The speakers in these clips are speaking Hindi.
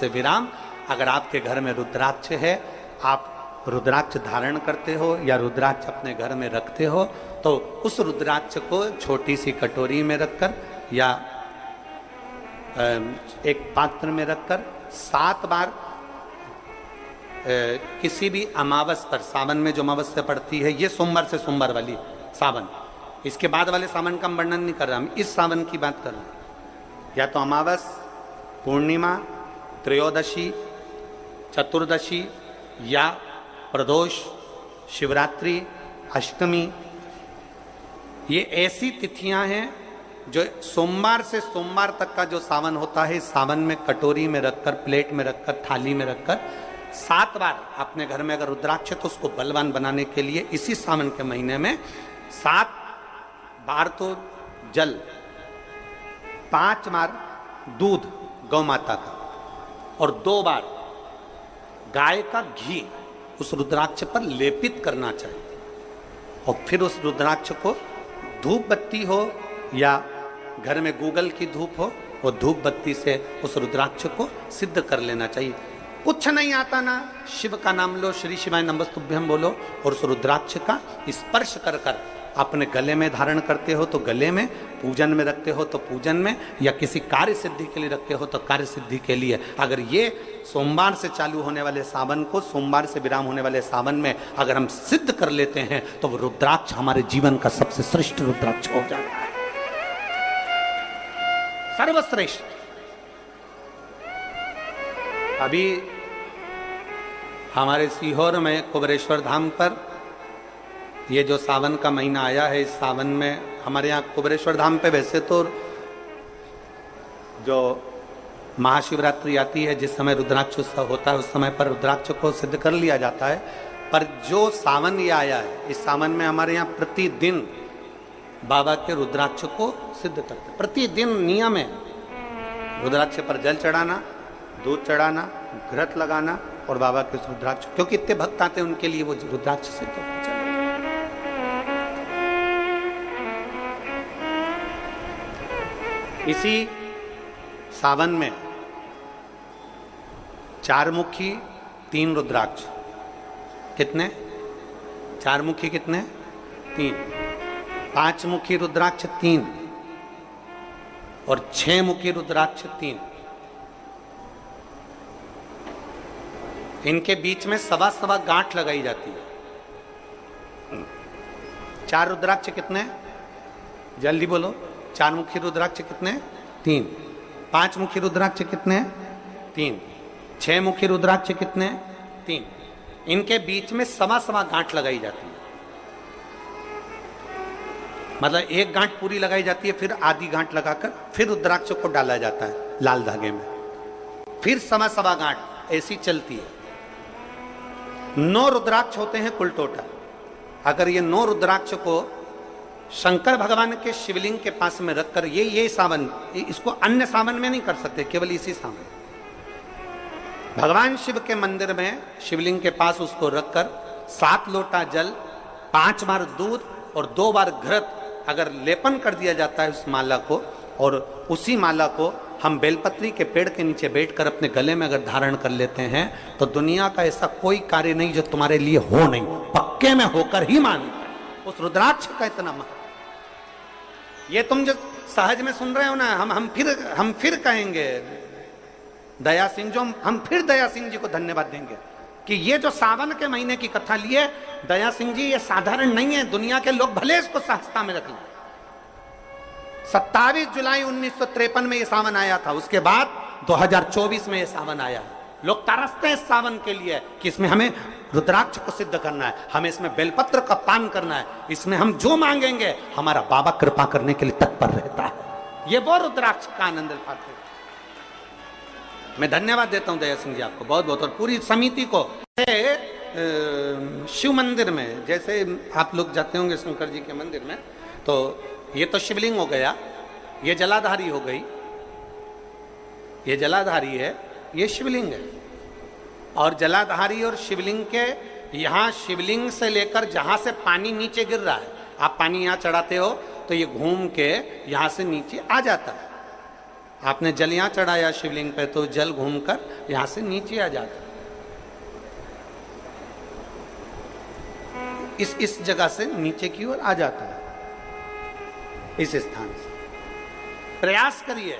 से विराम। अगर आपके घर में रुद्राक्ष है, आप रुद्राक्ष धारण करते हो या रुद्राक्ष अपने घर में रखते हो, तो उस रुद्राक्ष को छोटी सी कटोरी में रखकर या एक पात्र में रखकर 7 बार किसी भी अमावस पर, सावन में जो अमावस्या पड़ती है, ये सोमवार से सोमवार वाली सावन, इसके बाद वाले सावन का हम वर्णन नहीं कर रहा, हम इस सावन की बात कर रहे हैं। या तो अमावस, पूर्णिमा, त्रयोदशी, चतुर्दशी या प्रदोष, शिवरात्रि, अष्टमी, ये ऐसी तिथियां हैं जो सोमवार से सोमवार तक का जो सावन होता है, सावन में कटोरी में रखकर, प्लेट में रखकर, थाली में रखकर 7 बार अपने घर में अगर रुद्राक्ष तो उसको बलवान बनाने के लिए इसी सावन के महीने में 7 बार तो जल, 5 बार दूध गौ माता का और 2 बार गाय का घी उस रुद्राक्ष पर लेपित करना चाहिए। और फिर उस रुद्राक्ष को धूप बत्ती हो या घर में गूगल की धूप हो, वो धूप बत्ती से उस रुद्राक्ष को सिद्ध कर लेना चाहिए। कुछ नहीं आता ना, शिव का नाम लो, श्री शिवाय नमस्तुभ्यम बोलो और उस रुद्राक्ष का स्पर्श कर कर अपने गले में धारण करते हो तो गले में, पूजन में रखते हो तो पूजन में, या किसी कार्य सिद्धि के लिए रखते हो तो कार्य सिद्धि के लिए। अगर ये सोमवार से चालू होने वाले सावन को, सोमवार से विराम होने वाले सावन में अगर हम सिद्ध कर लेते हैं तो वो रुद्राक्ष हमारे जीवन का सबसे श्रेष्ठ रुद्राक्ष हो जाता है, सर्वश्रेष्ठ। अभी हमारे सीहोर में कुबेरेश्वर धाम पर ये जो सावन का महीना आया है, इस सावन में हमारे यहाँ कुबेरेश्वर धाम पे वैसे तो जो महाशिवरात्रि आती है, जिस समय रुद्राक्ष उत्सव होता है, उस समय पर रुद्राक्ष को सिद्ध कर लिया जाता है। पर जो सावन ये आया है, इस सावन में हमारे यहाँ प्रतिदिन बाबा के रुद्राक्ष को सिद्ध करते हैं। प्रतिदिन नियम है रुद्राक्ष पर जल चढ़ाना, दूध चढ़ाना, घृत लगाना और बाबा के रुद्राक्ष, क्योंकि इतने भक्त आते हैं उनके लिए वो रुद्राक्ष सिद्ध होता है। इसी सावन में 4 मुखी 3 रुद्राक्ष, कितने? 4 मुखी कितने? 3। 5 मुखी रुद्राक्ष 3 और 6 मुखी रुद्राक्ष 3। इनके बीच में सवा गांठ लगाई जाती है। 4 रुद्राक्ष कितने? जल्दी बोलो। 4 मुखी रुद्राक्ष कितने? 3। 5 मुखी रुद्राक्ष कितने? 3। 6 मुखी रुद्राक्ष कितने? 3। इनके बीच में सवा गांठ लगाई जाती है। मतलब एक गांठ पूरी लगाई जाती है, फिर आधी गांठ लगाकर फिर रुद्राक्ष को डाला जाता है लाल धागे में, फिर सवा गांठ ऐसी चलती है। 9 रुद्राक्ष होते हैं कुल टोटल। अगर ये 9 रुद्राक्ष को शंकर भगवान के शिवलिंग के पास में रखकर, ये सावन, इसको अन्य सावन में नहीं कर सकते, केवल इसी सावन भगवान शिव के मंदिर में शिवलिंग के पास उसको रखकर 7 लोटा जल, 5 बार दूध और 2 बार घृत अगर लेपन कर दिया जाता है उस माला को, और उसी माला को हम बेलपत्री के पेड़ के नीचे बैठकर अपने गले में अगर धारण कर लेते हैं तो दुनिया का ऐसा कोई कार्य नहीं जो तुम्हारे लिए हो नहीं, पक्के में होकर ही मान। उस रुद्राक्ष का इतना महत्व, ये तुम जो सहज में सुन रहे हो ना, हम फिर कहेंगे दया सिंह, जो हम फिर दया सिंह जी को धन्यवाद देंगे कि ये जो सावन के महीने की कथा लिए दया सिंह जी, ये साधारण नहीं है। दुनिया के लोग भले इसको सहजता में रख लें। 27 जुलाई 1953 में ये सावन आया था, उसके बाद 2024 में ये सावन आया। लोग तरसते हैं इस सावन के लिए कि इसमें हमें रुद्राक्ष को सिद्ध करना है, हमें इसमें बेलपत्र का पान करना है, इसमें हम जो मांगेंगे हमारा बाबा कृपा करने के लिए तत्पर रहता है। ये वो रुद्राक्ष का आनंद उठाते हैं। मैं धन्यवाद देता हूं दया सिंह जी आपको बहुत बहुत, और पूरी समिति को। शिव मंदिर में जैसे आप लोग जाते होंगे शंकर जी के मंदिर में, तो ये तो शिवलिंग हो गया, ये जलाधारी हो गई, ये जलाधारी है, ये शिवलिंग है। और जलाधारी और शिवलिंग के यहाँ, शिवलिंग से लेकर जहाँ से पानी नीचे गिर रहा है, आप पानी यहाँ चढ़ाते हो तो ये घूम के यहाँ से नीचे आ जाता है। आपने जल यहां चढ़ाया शिवलिंग पे तो जल घूमकर यहां से नीचे आ जाता, इस जगह से नीचे की ओर आ जाता है, इस स्थान से। प्रयास करिए,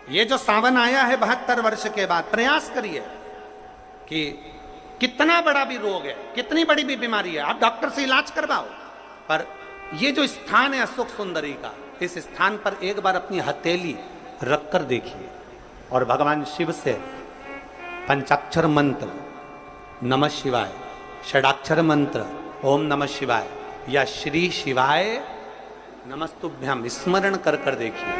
ये जो सावन आया है 72 वर्ष के बाद, प्रयास करिए कि कितना बड़ा भी रोग है, कितनी बड़ी भी बीमारी है, आप डॉक्टर से इलाज करवाओ, पर ये जो स्थान है असुख सुंदरी का, इस स्थान पर एक बार अपनी हथेली रखकर देखिए और भगवान शिव से पंचाक्षर मंत्र नमः शिवाय, षडाक्षर मंत्र ओम नमः शिवाय या श्री शिवाय नमस्तुभ्यम स्मरण कर कर देखिए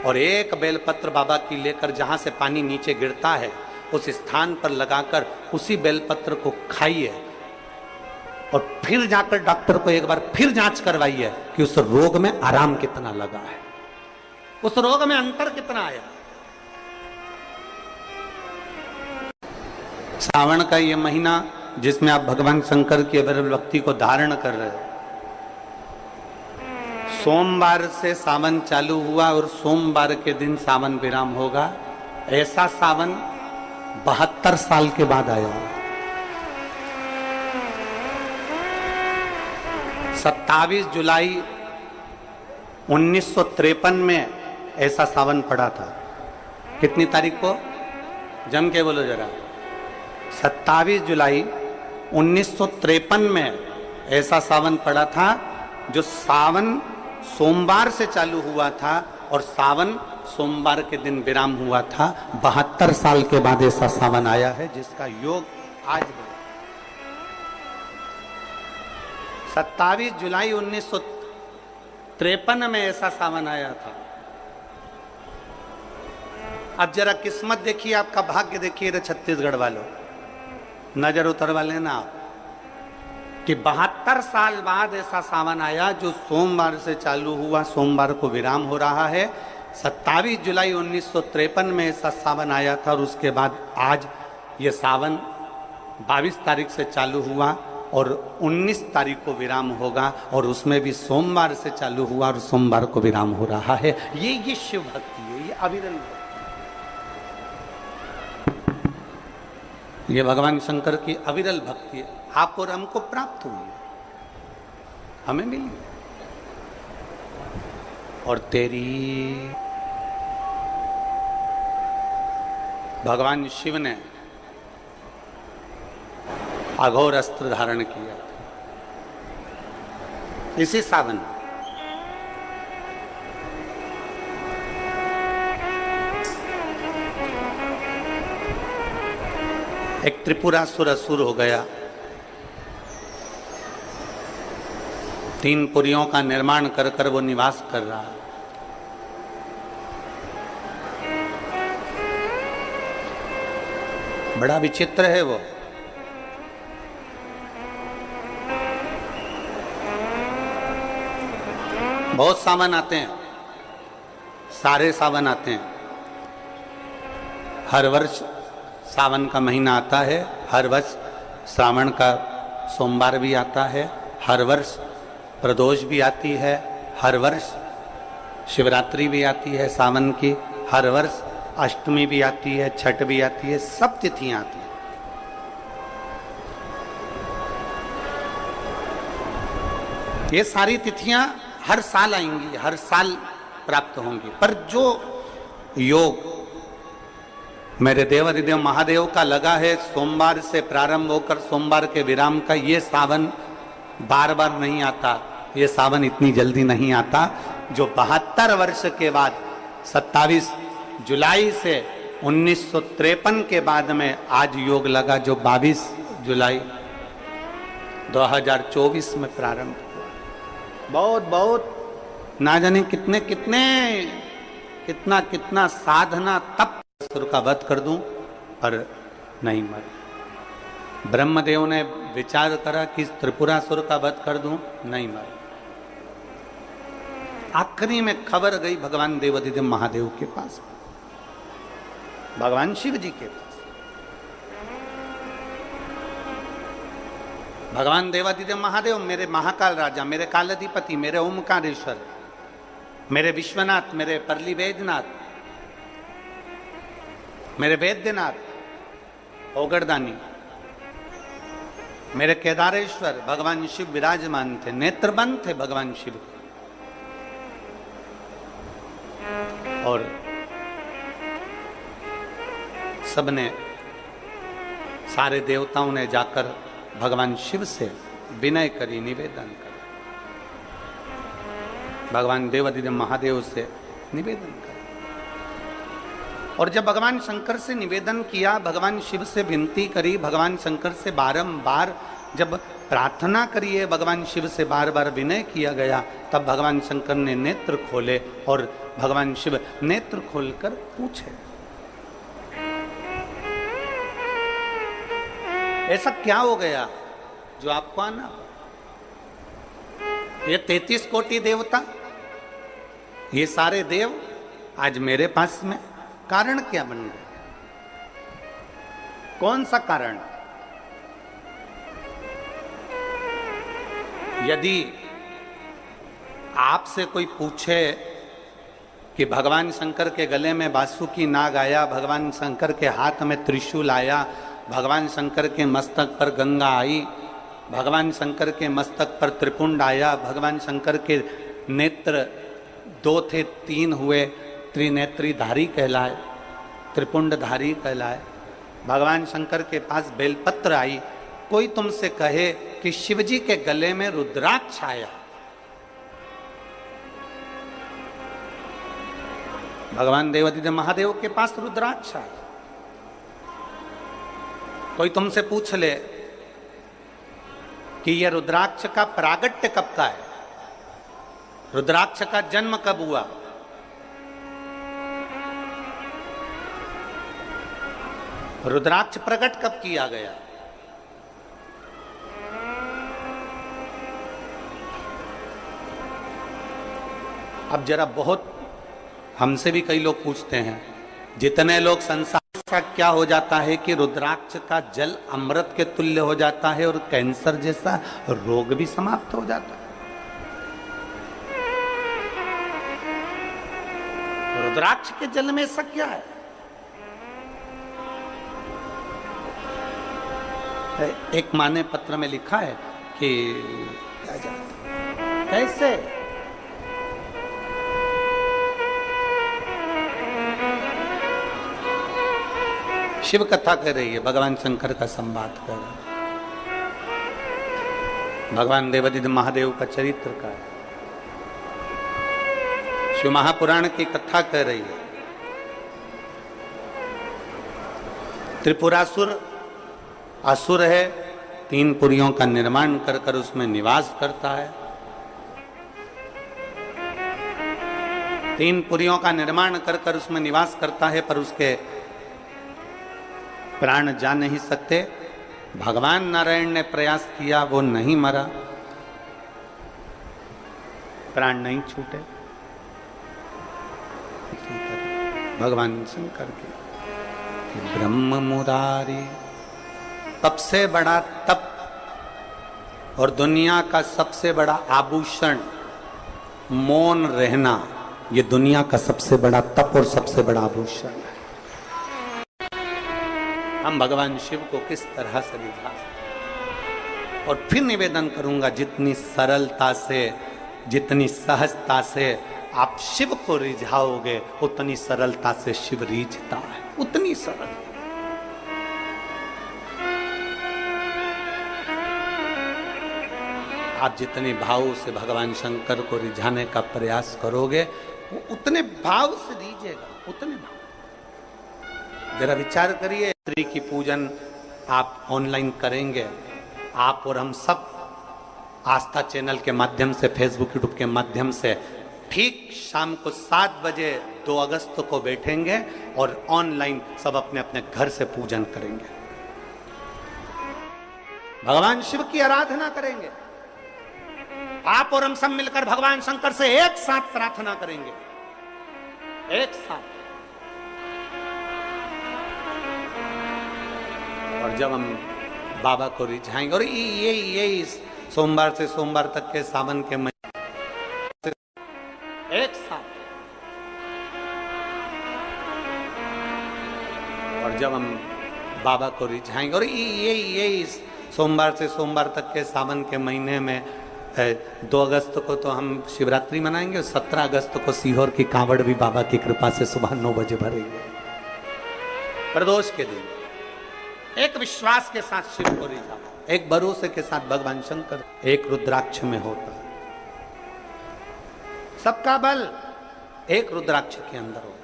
और एक बेलपत्र बाबा की लेकर जहां से पानी नीचे गिरता है उस स्थान पर लगाकर उसी बेलपत्र को खाइए और फिर जाकर डॉक्टर को एक बार फिर जांच करवाइए कि उस रोग में आराम कितना लगा है, उस रोग में अंतर कितना आया। सावन का ये महीना जिसमें आप भगवान शंकर की अविरल भक्ति को धारण कर रहे हो, सोमवार से सावन चालू हुआ और सोमवार के दिन सावन विराम होगा। ऐसा सावन 72 साल के बाद आया। 27 जुलाई 1953 में ऐसा सावन पड़ा था। कितनी तारीख को? जम के बोलो जरा। 27 जुलाई 1953 में ऐसा सावन पड़ा था जो सावन सोमवार से चालू हुआ था और सावन सोमवार के दिन विराम हुआ था। 72 साल के बाद ऐसा सावन आया है जिसका योग आज है। 27 जुलाई 1953 में ऐसा सावन आया था। अब जरा किस्मत देखिए, आपका भाग्य देखिए रे छत्तीसगढ़ वालों, नजर उतरवा लेना आप कि 72 साल बाद ऐसा सावन आया जो सोमवार से चालू हुआ, सोमवार को विराम हो रहा है। 27 जुलाई 1953 में ऐसा सावन आया था और उसके बाद आज ये सावन 22 तारीख से चालू हुआ और 19 तारीख को विराम होगा और उसमें भी सोमवार से चालू हुआ और सोमवार को विराम हो रहा है। ये शिव भक्ति है, ये अविरल भक्ति, ये भगवान शंकर की अविरल भक्ति है। आप और हमको प्राप्त हुई है, हमें मिली और तेरी भगवान शिव ने अघोर अस्त्र धारण किया इसी सावन। एक त्रिपुरासुर असुर हो गया, 3 पुरियों का निर्माण कर कर वो निवास कर रहा है। बड़ा विचित्र है वो। बहुत सावन आते हैं, सारे सावन आते हैं। हर वर्ष सावन का महीना आता है, हर वर्ष श्रावण का सोमवार भी आता है, हर वर्ष प्रदोष भी आती है, हर वर्ष शिवरात्रि भी आती है सावन की, हर वर्ष अष्टमी भी आती है, छठ भी आती है, सब तिथियां आती हैं। ये सारी तिथियां हर साल आएंगी, हर साल प्राप्त होंगी, पर जो योग मेरे देवाधिदेव महादेव का लगा है सोमवार से प्रारंभ होकर सोमवार के विराम का, ये सावन बार बार नहीं आता, ये सावन इतनी जल्दी नहीं आता। जो 72 वर्ष के बाद 27 जुलाई से 1953 के बाद में आज योग लगा, जो 22 जुलाई 2024 में प्रारंभ हुआ। बहुत बहुत ना जाने कितने कितने कितना कितना साधना तप असुर का वध कर दूं, पर नहीं मर। ब्रह्मदेव ने विचार करा कि त्रिपुरासुर का वध कर दूं, नहीं मर। आखिरी में खबर गई भगवान देवाधिदेव महादेव के पास, भगवान शिव जी के पास। भगवान देवाधिदेव महादेव, मेरे महाकाल राजा, मेरे कालाधिपति, मेरे ओमकारेश्वर, मेरे विश्वनाथ, मेरे परली वैद्यनाथ, मेरे वैद्यनाथ ओगरदानी, मेरे केदारेश्वर भगवान शिव विराजमान थे, नेत्रबंद थे भगवान शिव। और सबने, सारे देवताओं ने जाकर भगवान शिव से विनय करी, निवेदन कर, भगवान देवादिदेव महादेव से निवेदन कर। और जब भगवान शंकर से निवेदन किया, भगवान शिव से विनती करी, भगवान शंकर से बारंबार जब प्रार्थना करी है, भगवान शिव से बार बार विनय किया गया, तब भगवान शंकर ने नेत्र खोले और भगवान शिव नेत्र खोलकर पूछे, ऐसा क्या हो गया जो आपको आना? ये 33 कोटि देवता, ये सारे देव आज मेरे पास में, कारण क्या बन गया? कौन सा कारण? यदि आपसे कोई पूछे कि भगवान शंकर के गले में बासुकी नाग आया, भगवान शंकर के हाथ में त्रिशूल आया, भगवान शंकर के मस्तक पर गंगा आई, भगवान शंकर के मस्तक पर त्रिपुंड आया, भगवान शंकर के नेत्र 2 थे 3 हुए, त्रिनेत्रीधारी कहलाए, त्रिपुंडधारी कहलाए, भगवान शंकर के पास बेलपत्र आई, कोई तुमसे कहे कि शिवजी के गले में रुद्राक्ष आया, भगवान देवादिदेव महादेव के पास रुद्राक्ष आया, कोई तुमसे पूछ ले कि यह रुद्राक्ष का प्रागट्य कब का है, रुद्राक्ष का जन्म कब हुआ, रुद्राक्ष प्रकट कब किया गया? अब जरा बहुत हमसे भी कई लोग पूछते हैं, जितने लोग संसार का क्या हो जाता है कि रुद्राक्ष का जल अमृत के तुल्य हो जाता है और कैंसर जैसा रोग भी समाप्त हो जाता है। रुद्राक्ष के जल में ऐसा क्या है? एक माँ ने पत्र में लिखा है कि कैसे शिव कथा कर रही है, भगवान शंकर का संवाद कर रहा है, भगवान देवादिदेव महादेव का चरित्र का है, शिव महापुराण की कथा कर रही है। त्रिपुरासुर असुर है, 3 पुरियों का निर्माण कर कर उसमें निवास करता है, 3 पुरियों का निर्माण कर कर उसमें निवास करता है, पर उसके प्राण जा नहीं सकते। भगवान नारायण ने प्रयास किया, वो नहीं मरा, प्राण नहीं छूटे। भगवान शंकर के ब्रह्म मुरारी, सबसे बड़ा तप और दुनिया का सबसे बड़ा आभूषण मौन रहना, ये दुनिया का सबसे बड़ा तप और सबसे बड़ा आभूषण है। हम भगवान शिव को किस तरह से रिझा सकते? और फिर निवेदन करूंगा, जितनी सरलता से, जितनी सहजता से आप शिव को रिझाओगे, उतनी सरलता से शिव रिझता है, उतनी सरल। आप जितने भाव से भगवान शंकर को रिझाने का प्रयास करोगे, वो उतने भाव से रिझेगा, उतने भाव। जरा विचार करिए, स्त्री की पूजन आप ऑनलाइन करेंगे, आप और हम सब आस्था चैनल के माध्यम से, फेसबुक यूट्यूब के माध्यम से, ठीक शाम को 7 बजे 2 अगस्त को बैठेंगे और ऑनलाइन सब अपने अपने घर से पूजन करेंगे, भगवान शिव की आराधना करेंगे। आप और हम सब मिलकर भगवान शंकर से एक साथ प्रार्थना करेंगे, एक साथ। और जब हम बाबा को रिझाएंगे, और ये सोमवार से सोमवार तक के सावन के महीने एक साथ और जब हम बाबा को रिझाएंगे, और ये सोमवार से सोमवार तक के सावन के महीने में 2 अगस्त को तो हम शिवरात्रि मनाएंगे, 17 अगस्त को सीहोर की कांवड़ भी बाबा की कृपा से सुबह 9 बजे भरेंगे। प्रदोष के दिन एक विश्वास के साथ शिव को रिझाओ, एक भरोसे के साथ भगवान शंकर, एक रुद्राक्ष में होता है सबका बल, एक रुद्राक्ष के अंदर होता।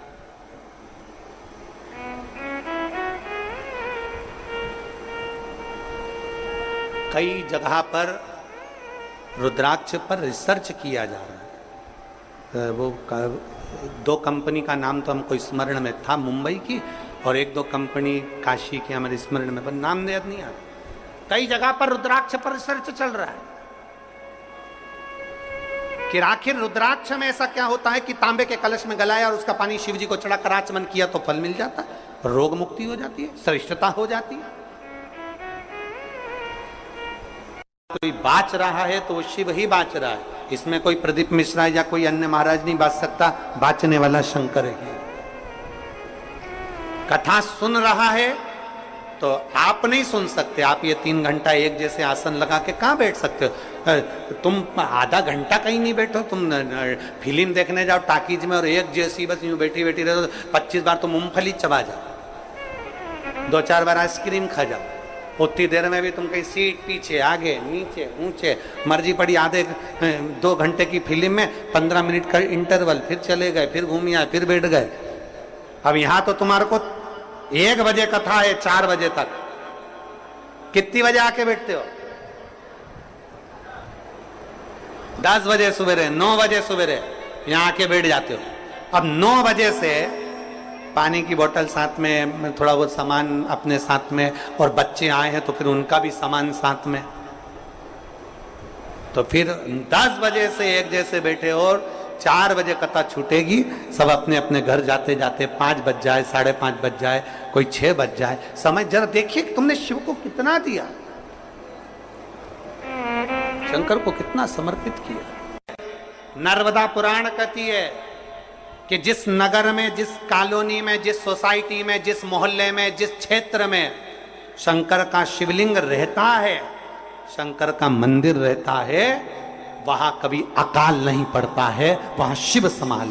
कई जगह पर रुद्राक्ष पर रिसर्च किया जा रहा है। वो 2 कंपनी का नाम तो हमको स्मरण में था, मुंबई की, और 1-2 कंपनी काशी की हमारे स्मरण में, पर नाम याद नहीं आ रहा। कई जगह पर रुद्राक्ष पर रिसर्च चल रहा है कि आखिर रुद्राक्ष में ऐसा क्या होता है कि तांबे के कलश में गलाया और उसका पानी शिव जी को चढ़ा कर आचमन किया तो फल मिल जाता है, रोग मुक्ति हो जाती है, श्रेष्ठता हो जाती है। कोई बाच रहा है तो वो शिव ही बाच रहा है, इसमें कोई प्रदीप मिश्रा या कोई अन्य महाराज नहीं बाच सकता, बाचने वाला शंकर है। कथा सुन रहा है तो आप नहीं सुन सकते, आप ये 3 घंटा एक जैसे आसन लगा के कहां बैठ सकते हो? तुम आधा घंटा कहीं नहीं बैठो, तुम फिल्म देखने जाओ टाकीज में और एक जैसी बस यूं बैठी बैठी रहो, 25 बार तो मूंगफली चबा जाओ, 2-4 बार आइसक्रीम खा जाओ, उतनी देर में भी तुम कहीं सीट पीछे आगे नीचे ऊंचे मर्जी पड़ी। आधे 2 घंटे की फिल्म में 15 मिनट का इंटरवल, फिर चले गए, फिर घूम आए, फिर बैठ गए। अब यहां तो तुम्हारे को 1 बजे कथा है, 4 बजे तक, कितनी बजे आके बैठते हो? 10 बजे सवेरे, 9 बजे सवेरे यहां आके बैठ जाते हो। अब 9 बजे से पानी की बोतल साथ में, थोड़ा बहुत सामान अपने साथ में, और बच्चे आए हैं तो फिर उनका भी सामान साथ में, तो फिर 10 बजे से एक जैसे बैठे और 4 बजे कथा छूटेगी, सब अपने अपने घर जाते जाते 5 बज जाए, 5:30 बज जाए, कोई 6 बज जाए। समय जरा देखिए कि तुमने शिव को कितना दिया, शंकर को कितना समर्पित किया। नर्मदा पुराण कहती है कि जिस नगर में, जिस कॉलोनी में, जिस सोसाइटी में, जिस मोहल्ले में, जिस क्षेत्र में शंकर का शिवलिंग रहता है, शंकर का मंदिर रहता है, वहां कभी अकाल नहीं पड़ता है, वहां शिव संभाल